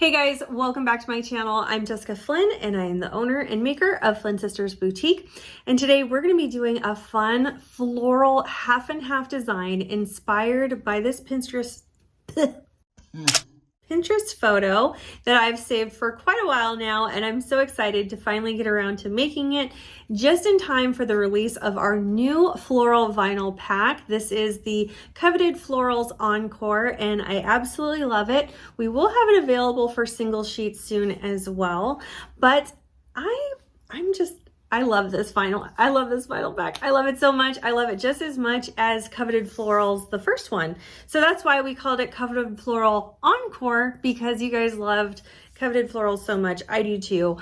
Hey guys, welcome back to my channel. I'm Jessica Flynn and I am the owner and maker of Flyn Sisters Boutique. And today we're going to be doing a fun floral half and half design inspired by this Pinterest photo that I've saved for quite a while now, and I'm so excited to finally get around to making it just in time for the release of our new floral vinyl pack. This is the coveted Florals Encore and I absolutely love it. We will have it available for single sheets soon as well, but I love this vinyl. I love this vinyl pack. I love it so much. I love it just as much as Coveted Florals, the first one. So that's why we called it Coveted Floral Encore, because you guys loved Coveted Florals so much. I do too.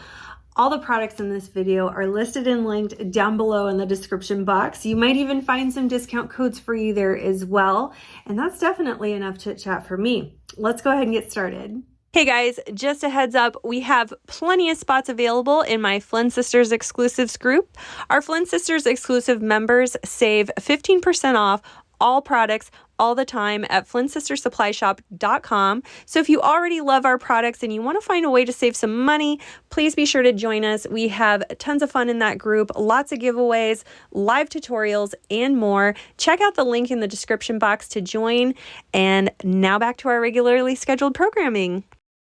All the products in this video are listed and linked down below in the description box. You might even find some discount codes for you there as well. And that's definitely enough chit chat for me. Let's go ahead and get started. Hey guys, just a heads up, we have plenty of spots available in my Flynn Sisters exclusives group. Our Flynn Sisters exclusive members save 15% off all products all the time at flynsisterssupplyshop.com. So if you already love our products and you want to find a way to save some money, please be sure to join us. We have tons of fun in that group, lots of giveaways, live tutorials, and more. Check out the link in the description box to join. And now back to our regularly scheduled programming.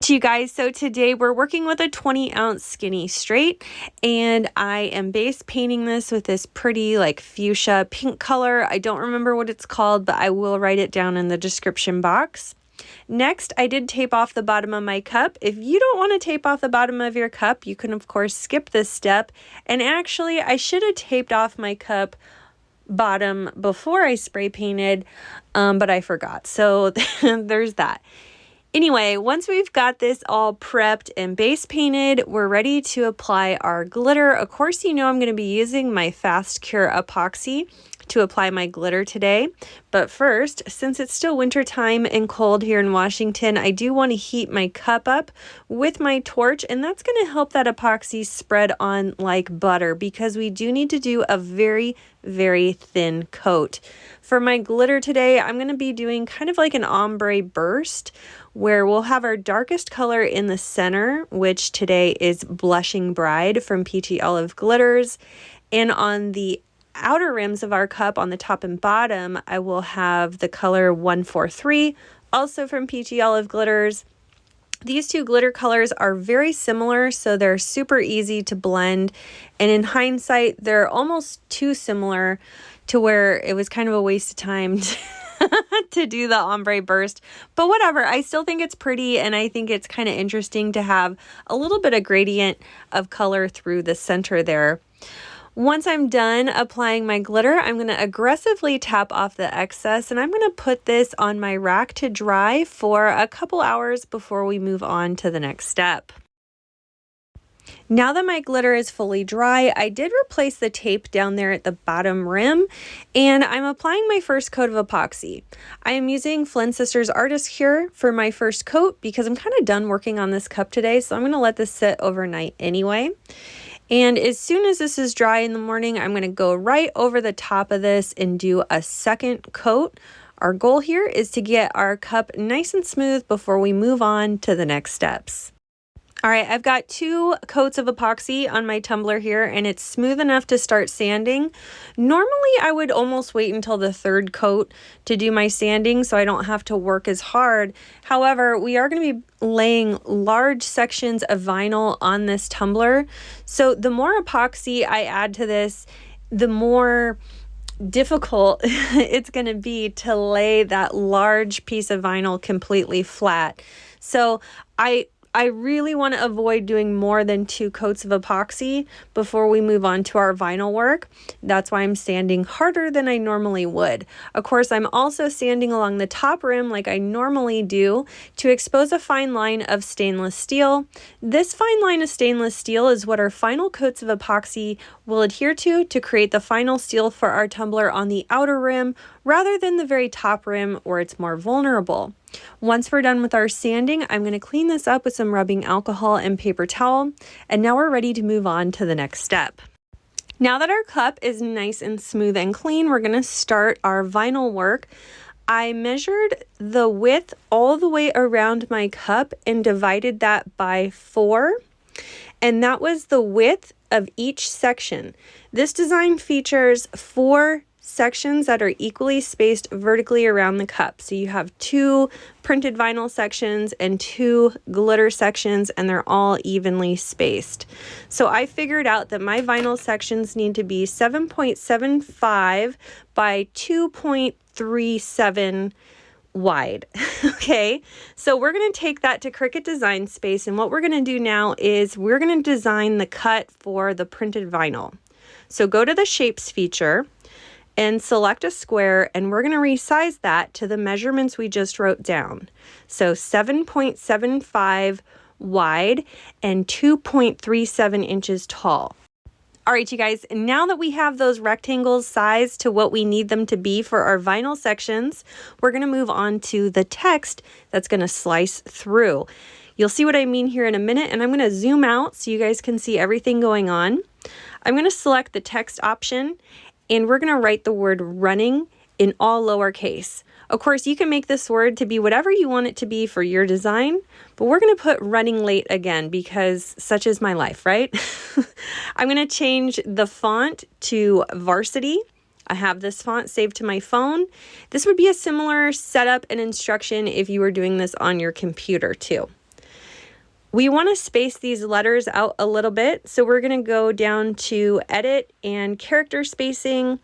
To you guys, so today we're working with a 20-ounce skinny straight, and I am base painting this with this pretty like fuchsia pink color. I don't remember what it's called, but I will write it down in the description box. Next, I did tape off the bottom of my cup. If you don't want to tape off the bottom of your cup, you can of course skip this step. And actually, I should have taped off my cup bottom before I spray painted, but I forgot. So there's that. Anyway, once we've got this all prepped and base painted, we're ready to apply our glitter. Of course, you know I'm going to be using my Fast Cure Epoxy to apply my glitter today. But first, since it's still winter time and cold here in Washington, I do want to heat my cup up with my torch, and that's going to help that epoxy spread on like butter, because we do need to do a very, very thin coat. For my glitter today, I'm going to be doing kind of like an ombre burst, where we'll have our darkest color in the center, which today is Blushing Bride from Peachy Olive Glitters. And on the outer rims of our cup, on the top and bottom, I will have the color 143, also from Peachy Olive Glitters. These two glitter colors are very similar, so they're super easy to blend. And in hindsight, they're almost too similar to where it was kind of a waste of time to do the ombre burst, but whatever. I still think it's pretty, and I think it's kind of interesting to have a little bit of gradient of color through the center there. Once I'm done applying my glitter, I'm going to aggressively tap off the excess, and I'm going to put this on my rack to dry for a couple hours before we move on to the next step. Now that my glitter is fully dry, I did replace the tape down there at the bottom rim, and I'm applying my first coat of epoxy. I am using Flyn Sisters Artist Cure for my first coat because I'm kind of done working on this cup today, so I'm going to let this sit overnight anyway. And as soon as this is dry in the morning, I'm going to go right over the top of this and do a second coat. Our goal here is to get our cup nice and smooth before we move on to the next steps. All right, I've got 2 coats of epoxy on my tumbler here, and it's smooth enough to start sanding. Normally, I would almost wait until the 3rd coat to do my sanding so I don't have to work as hard. However, we are going to be laying large sections of vinyl on this tumbler. So the more epoxy I add to this, the more difficult it's going to be to lay that large piece of vinyl completely flat. So I really want to avoid doing more than 2 coats of epoxy before we move on to our vinyl work. That's why I'm sanding harder than I normally would. Of course, I'm also sanding along the top rim like I normally do to expose a fine line of stainless steel. This fine line of stainless steel is what our final coats of epoxy will adhere to create the final seal for our tumbler on the outer rim rather than the very top rim where it's more vulnerable. Once we're done with our sanding, I'm going to clean this up with some rubbing alcohol and paper towel, and now we're ready to move on to the next step. Now that our cup is nice and smooth and clean, we're going to start our vinyl work. I measured the width all the way around my cup and divided that by 4. And that was the width of each section. This design features 4 sections that are equally spaced vertically around the cup. So you have 2 printed vinyl sections and 2 glitter sections, and they're all evenly spaced. So I figured out that my vinyl sections need to be 7.75 by 2.37 wide. Okay, so we're going to take that to Cricut Design Space, and what we're going to do now is we're going to design the cut for the printed vinyl. So go to the Shapes feature and select a square, and we're going to resize that to the measurements we just wrote down. So 7.75 wide and 2.37 inches tall. All right, you guys, now that we have those rectangles sized to what we need them to be for our vinyl sections, we're going to move on to the text that's going to slice through. You'll see what I mean here in a minute, and I'm going to zoom out so you guys can see everything going on. I'm going to select the text option, and we're going to write the word running in all lowercase. Of course, you can make this word to be whatever you want it to be for your design, but we're going to put running late again because such is my life, right? I'm going to change the font to Varsity. I have this font saved to my phone. This would be a similar setup and instruction if you were doing this on your computer too. We want to space these letters out a little bit, so we're going to go down to Edit and Character Spacing,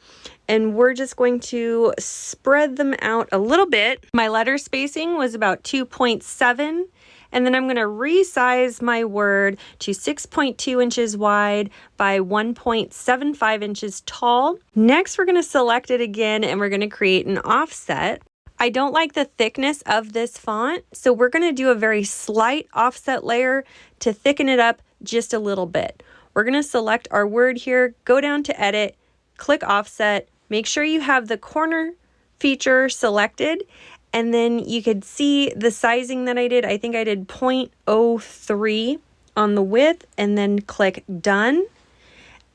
and we're just going to spread them out a little bit. My letter spacing was about 2.7, and then I'm going to resize my word to 6.2 inches wide by 1.75 inches tall. Next, we're going to select it again, and we're going to create an offset. I don't like the thickness of this font, so we're going to do a very slight offset layer to thicken it up just a little bit. We're going to select our word here, go down to Edit, click Offset, make sure you have the corner feature selected, and then you could see the sizing that I did. I think I did 0.03 on the width, and then click Done.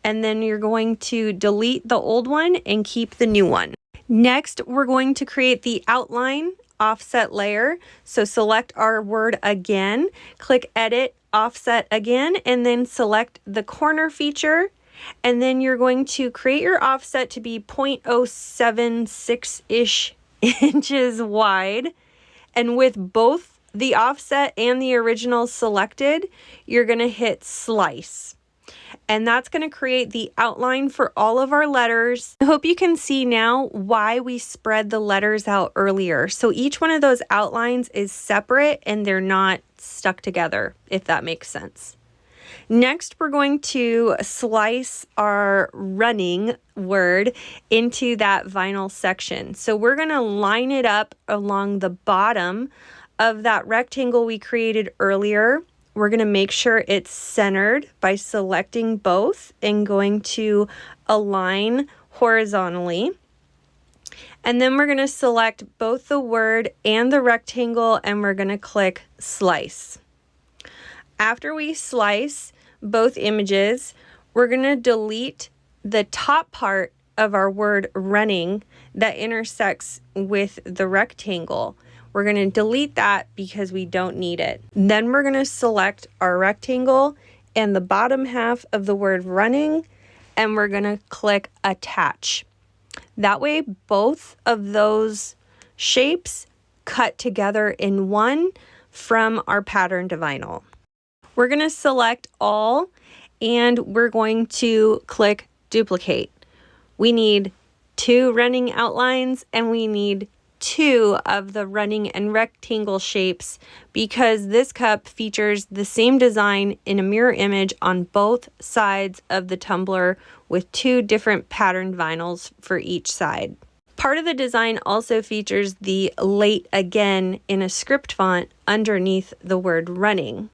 And then you're going to delete the old one and keep the new one. Next, we're going to create the outline offset layer. So select our word again, click Edit, Offset again, and then select the corner feature. And then you're going to create your offset to be 0.076-ish inches wide. And with both the offset and the original selected, you're going to hit Slice. And that's going to create the outline for all of our letters. I hope you can see now why we spread the letters out earlier. So each one of those outlines is separate and they're not stuck together, if that makes sense. Next, we're going to slice our running word into that vinyl section. So we're going to line it up along the bottom of that rectangle we created earlier. We're going to make sure it's centered by selecting both and going to align horizontally. And then we're going to select both the word and the rectangle, and we're going to click Slice. After we slice both images, we're going to delete the top part of our word running that intersects with the rectangle. We're going to delete that because we don't need it. Then we're going to select our rectangle and the bottom half of the word running, and we're going to click Attach. That way, both of those shapes cut together in one from our patterned vinyl. We're going to select all, and we're going to click Duplicate. We need 2 running outlines, and we need 2 of the running and rectangle shapes because this cup features the same design in a mirror image on both sides of the tumbler with 2 different patterned vinyls for each side. Part of the design also features the Late Again in a script font underneath the word running.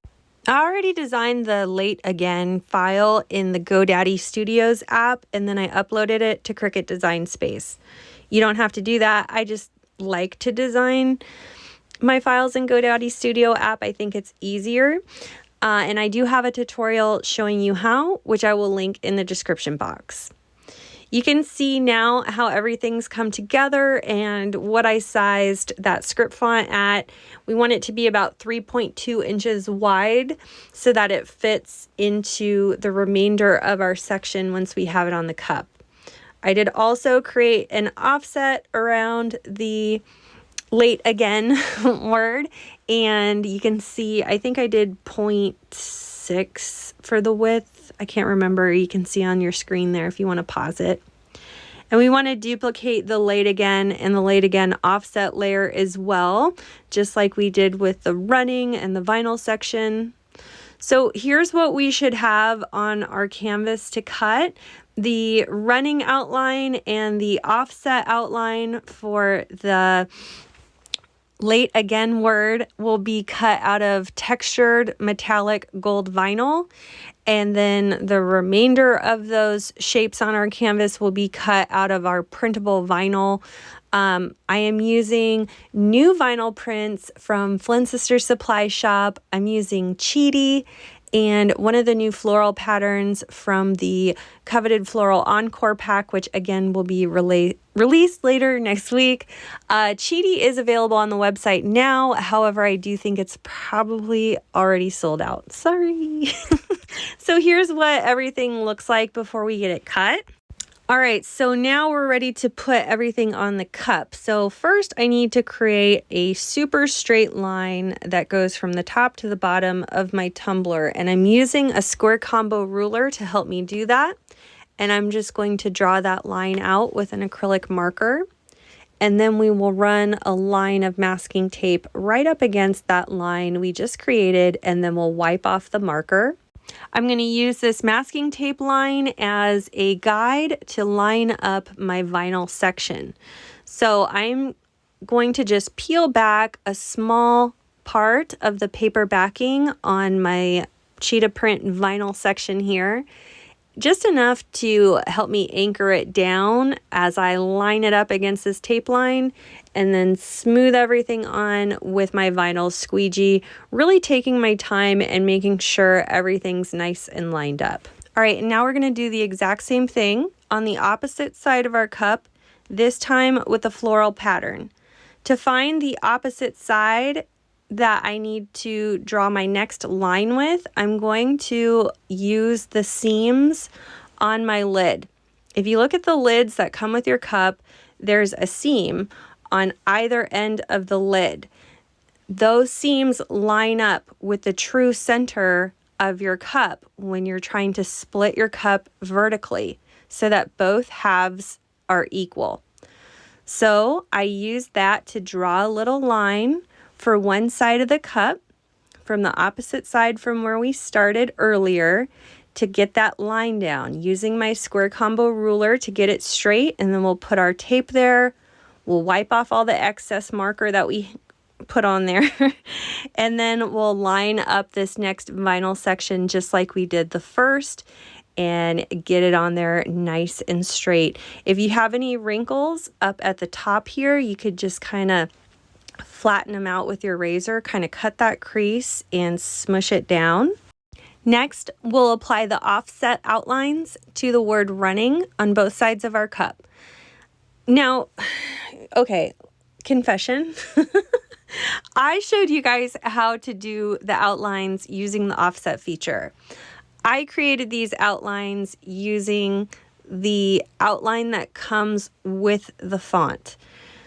I already designed the Late Again file in the GoDaddy Studios app, and then I uploaded it to Cricut Design Space. You don't have to do that. I just like to design my files in GoDaddy Studio app. I think it's easier. And I do have a tutorial showing you how, which I will link in the description box. You can see now how everything's come together and what I sized that script font at. We want it to be about 3.2 inches wide so that it fits into the remainder of our section once we have it on the cup. I did also create an offset around the late again word, and you can see I think I did 0.6 for the width. I can't remember. You can see on your screen there if you want to pause it. And we want to duplicate the late again and the late again offset layer as well, just like we did with the running and the vinyl section. So here's what we should have on our canvas to cut. The running outline and the offset outline for the late again word will be cut out of textured metallic gold vinyl. And then the remainder of those shapes on our canvas will be cut out of our printable vinyl. I am using new vinyl prints from Flynn Sisters Supply Shop. I'm using Cheaty and one of the new floral patterns from the coveted floral encore pack, which again will be released later next week. Cheaty is available on the website now. However, I do think it's probably already sold out. Sorry. So here's what everything looks like before we get it cut. All right, so now we're ready to put everything on the cup. So first I need to create a super straight line that goes from the top to the bottom of my tumbler. And I'm using a square combo ruler to help me do that. And I'm just going to draw that line out with an acrylic marker. And then we will run a line of masking tape right up against that line we just created, and then we'll wipe off the marker. I'm going to use this masking tape line as a guide to line up my vinyl section. So I'm going to just peel back a small part of the paper backing on my cheetah print vinyl section here, just enough to help me anchor it down as I line it up against this tape line, and then smooth everything on with my vinyl squeegee, really taking my time and making sure everything's nice and lined up. All right, and now we're going to do the exact same thing on the opposite side of our cup, this time with the floral pattern. To find the opposite side that I need to draw my next line with, I'm going to use the seams on my lid. If you look at the lids that come with your cup, there's a seam on either end of the lid. Those seams line up with the true center of your cup when you're trying to split your cup vertically so that both halves are equal. So I use that to draw a little line for one side of the cup from the opposite side from where we started earlier to get that line down, using my square combo ruler to get it straight, and then we'll put our tape there. We'll wipe off all the excess marker that we put on there, and then we'll line up this next vinyl section just like we did the first and get it on there nice and straight. If you have any wrinkles up at the top here, you could just kind of flatten them out with your razor, kind of cut that crease and smush it down. Next, we'll apply the offset outlines to the word running on both sides of our cup. Now, okay, confession. I showed you guys how to do the outlines using the offset feature. I created these outlines using the outline that comes with the font.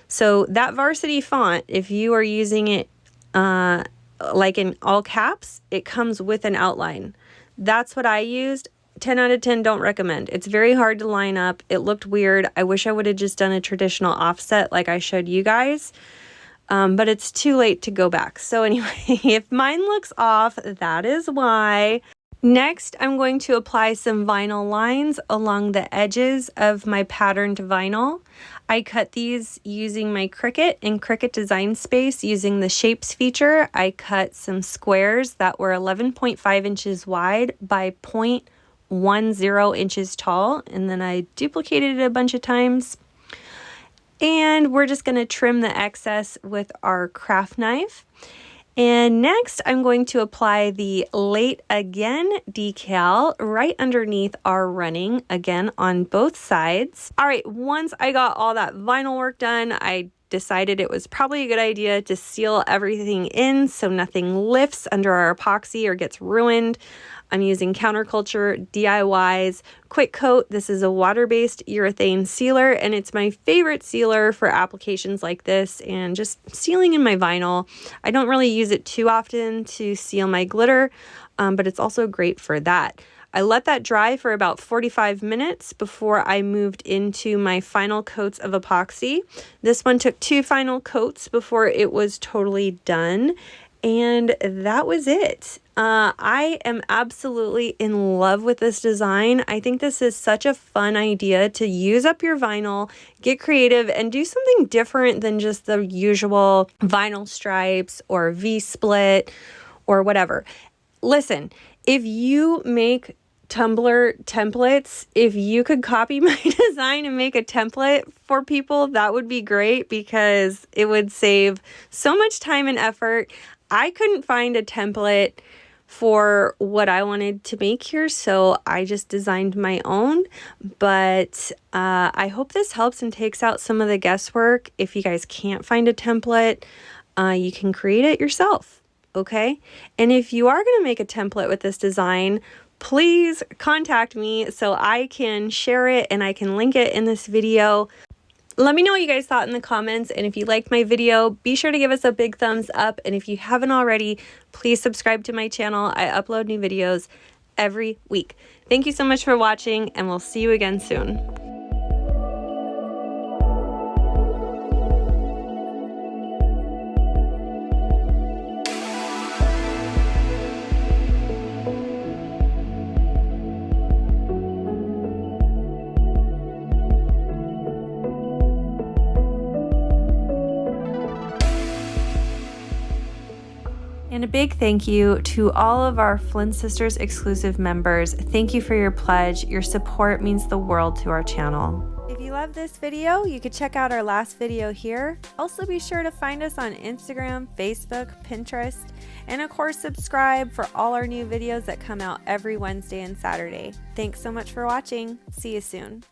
So that varsity font, if you are using it like in all caps, it comes with an outline. That's what I used. 10 out of 10 don't recommend. It's very hard to line up. It looked weird. I wish I would have just done a traditional offset like I showed you guys. But it's too late to go back. So anyway, if mine looks off, that is why. Next, I'm going to apply some vinyl lines along the edges of my patterned vinyl. I cut these using my Cricut in Cricut Design Space using the Shapes feature. I cut some squares that were 11.5 inches wide by 0.10 inches tall, and then I duplicated it a bunch of times. And we're just going to trim the excess with our craft knife. And next, I'm going to apply the Late Again decal right underneath our running, again on both sides. All right, once I got all that vinyl work done, I decided it was probably a good idea to seal everything in so nothing lifts under our epoxy or gets ruined. I'm using Counterculture DIY's Quick Coat. This is a water-based urethane sealer, and it's my favorite sealer for applications like this and just sealing in my vinyl. I don't really use it too often to seal my glitter, but it's also great for that. I let that dry for about 45 minutes before I moved into my final coats of epoxy. This one took 2 final coats before it was totally done, and that was it. I am absolutely in love with this design. I think this is such a fun idea to use up your vinyl, get creative, and do something different than just the usual vinyl stripes or V-split or whatever. Listen, if you make Tumbler templates, if you could copy my design and make a template for people, that would be great because it would save so much time and effort. I couldn't find a template for what I wanted to make here, so I just designed my own, but I hope this helps and takes out some of the guesswork. If you guys can't find a template, you can create it yourself, okay? And if you are going to make a template with this design, please contact me so I can share it and I can link it in this video. Let me know what you guys thought in the comments, and if you liked my video, be sure to give us a big thumbs up, and if you haven't already, please subscribe to my channel. I upload new videos every week. Thank you so much for watching, and we'll see you again soon. And a big thank you to all of our Flynn Sisters exclusive members. Thank you for your pledge. Your support means the world to our channel. If you love this video, you could check out our last video here. Also be sure to find us on Instagram, Facebook, Pinterest, and of course subscribe for all our new videos that come out every Wednesday and Saturday. Thanks so much for watching. See you soon.